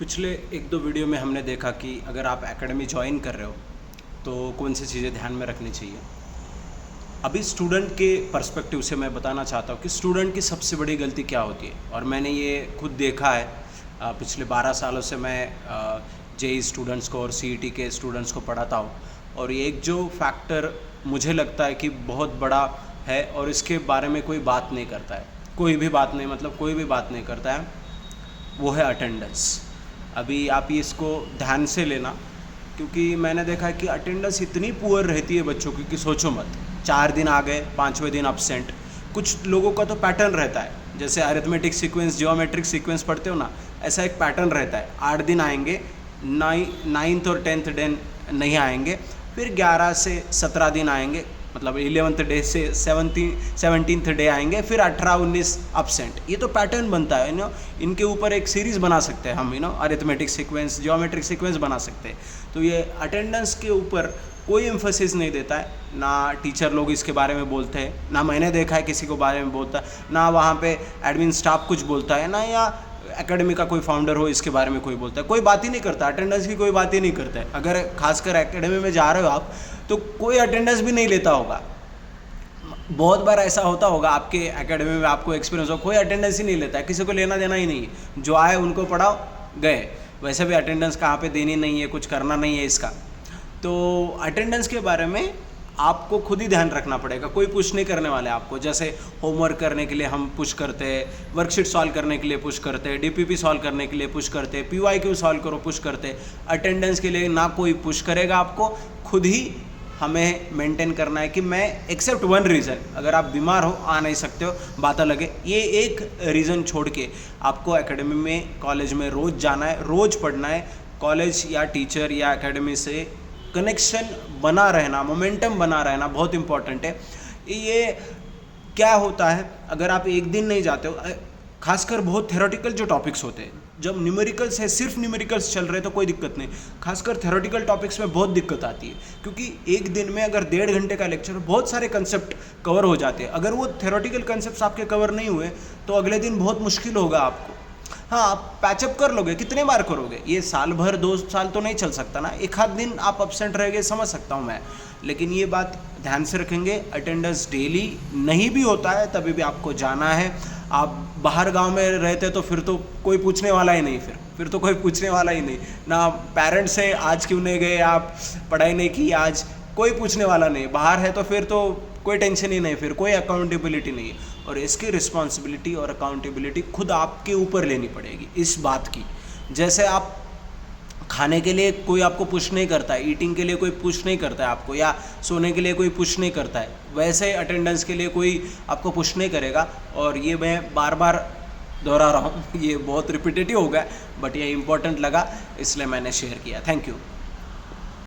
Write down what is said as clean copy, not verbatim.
पिछले एक दो वीडियो में हमने देखा कि अगर आप एकेडमी ज्वाइन कर रहे हो तो कौन सी चीज़ें ध्यान में रखनी चाहिए। अभी स्टूडेंट के पर्सपेक्टिव से मैं बताना चाहता हूँ कि स्टूडेंट की सबसे बड़ी गलती क्या होती है, और मैंने ये खुद देखा है। पिछले 12 सालों से मैं जेई स्टूडेंट्स को और सीईटी के स्टूडेंट्स को पढ़ाता हूँ, और ये एक जो फैक्टर मुझे लगता है कि बहुत बड़ा है और इसके बारे में कोई बात नहीं करता है, कोई भी बात नहीं करता है, वो है अटेंडेंस। अभी आप ये इसको ध्यान से लेना, क्योंकि मैंने देखा है कि अटेंडेंस इतनी पुअर रहती है बच्चों की कि सोचो मत। 4 दिन आ गए, 5वें दिन अब्सेंट। कुछ लोगों का तो पैटर्न रहता है, जैसे अरिथमेटिक सीक्वेंस, जियोमेट्रिक सीक्वेंस पढ़ते हो ना, ऐसा एक पैटर्न रहता है। 8 दिन आएंगे, 9th और 10th डे नहीं आएंगे, फिर 11 से 17 दिन आएंगे, मतलब 11th डे से 17th डे आएंगे, फिर 18-19 अब्सेंट। ये तो पैटर्न बनता है, इनके ऊपर एक सीरीज़ बना सकते हैं हम, अरिथमेटिक सीक्वेंस, जियोमेट्रिक सीक्वेंस बना सकते हैं। तो ये अटेंडेंस के ऊपर कोई एम्फोसिस नहीं देता है, ना टीचर लोग इसके बारे में बोलते हैं, ना मैंने देखा है किसी को बारे में बोलता है, ना वहाँ पे एडमिन स्टाफ कुछ बोलता है, ना या एकेडमी का कोई फाउंडर हो इसके बारे में कोई बोलता है। कोई बात ही नहीं करता, अटेंडेंस की कोई बात ही नहीं करता है। अगर खासकर एकेडमी में जा रहे हो आप, तो कोई अटेंडेंस भी नहीं लेता होगा। बहुत बार ऐसा होता होगा आपके एकेडमी में, आपको एक्सपीरियंस हो, कोई अटेंडेंस ही नहीं लेता है, किसी को लेना देना ही नहीं है। जो आए उनको पढ़ाओ, गए। वैसे भी अटेंडेंस कहाँ पे देनी नहीं है, कुछ करना नहीं है इसका। तो अटेंडेंस के बारे में आपको खुद ही ध्यान रखना पड़ेगा, कोई पुश नहीं करने वाले आपको। जैसे होमवर्क करने के लिए हम पुश करते हैं, वर्कशीट सॉल्व करने के लिए पुश करते हैं, डीपीपी सॉल्व करने के लिए पुश करते हैं, पीवाईक्यू सॉल्व करो पुश करते हैं। अटेंडेंस के लिए ना कोई पुश करेगा आपको, खुद ही हमें मेंटेन करना है कि मैं एक्सेप्ट वन रीज़न, अगर आप बीमार हो, आ नहीं सकते हो, बात अलग है। ये एक रीज़न छोड़ के आपको एकेडमी में, कॉलेज में रोज़ जाना है, रोज़ पढ़ना है। कॉलेज या टीचर या एकेडमी से कनेक्शन बना रहना, मोमेंटम बना रहना बहुत इंपॉर्टेंट है। ये क्या होता है, अगर आप एक दिन नहीं जाते हो, खासकर बहुत थ्योरेटिकल जो टॉपिक्स होते हैं, जब न्यूमेरिकल्स है, सिर्फ न्यूमेरिकल्स चल रहे तो कोई दिक्कत नहीं। खासकर थ्योरेटिकल टॉपिक्स में बहुत दिक्कत आती है, क्योंकि एक दिन में अगर 1.5 घंटे का लेक्चर, बहुत सारे कंसेप्ट कवर हो जाते हैं। अगर वो थ्योरेटिकल कंसेप्ट आपके कवर नहीं हुए तो अगले दिन बहुत मुश्किल होगा आपको। हाँ, आप पैचअप कर लोगे, कितने बार करोगे? ये साल भर 2 साल तो नहीं चल सकता ना। एक आध दिन आप अपसेंट रह गए, समझ सकता हूँ मैं, लेकिन ये बात ध्यान से रखेंगे। अटेंडेंस डेली नहीं भी होता है, तभी भी आपको जाना है। आप बाहर गांव में रहते तो फिर तो कोई पूछने वाला ही नहीं, फिर तो कोई पूछने वाला ही नहीं ना। पेरेंट्स से आज क्यों नहीं गए, आप पढ़ाई नहीं की आज, कोई पूछने वाला नहीं। बाहर है तो फिर तो कोई टेंशन ही नहीं, फिर कोई अकाउंटेबिलिटी नहीं है। और इसकी रिस्पॉन्सिबिलिटी और अकाउंटेबिलिटी खुद आपके ऊपर लेनी पड़ेगी इस बात की। जैसे आप खाने के लिए कोई आपको पुश नहीं करता है, ईटिंग के लिए कोई पुश नहीं करता है आपको, या सोने के लिए कोई पुश नहीं करता है, वैसे अटेंडेंस के लिए कोई आपको पुश नहीं करेगा। और ये मैं बार बार दोहरा रहा हूँ, ये बहुत रिपीटेटिव हो गया, बट ये इम्पोर्टेंट लगा इसलिए मैंने शेयर किया। Thank you.